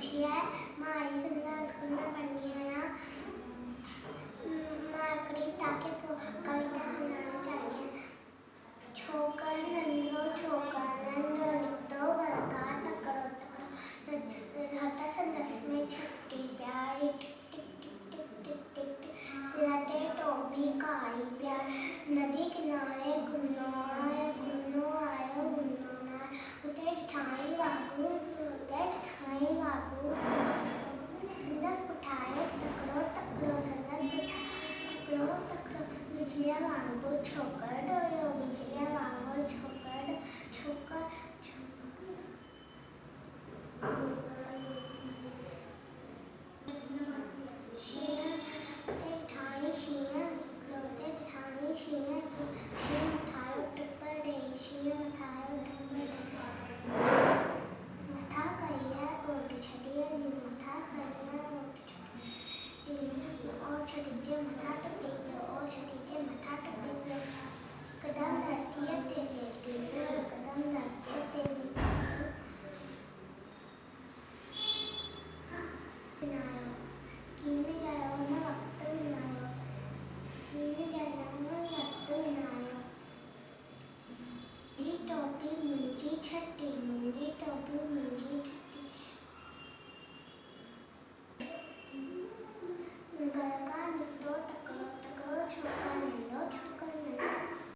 खुशी है। मैं आई सुंदर स्कूल में पढ़नी आया। मैं कविता के कविता सुनाना चाहिए। छोकर नंदो छोकर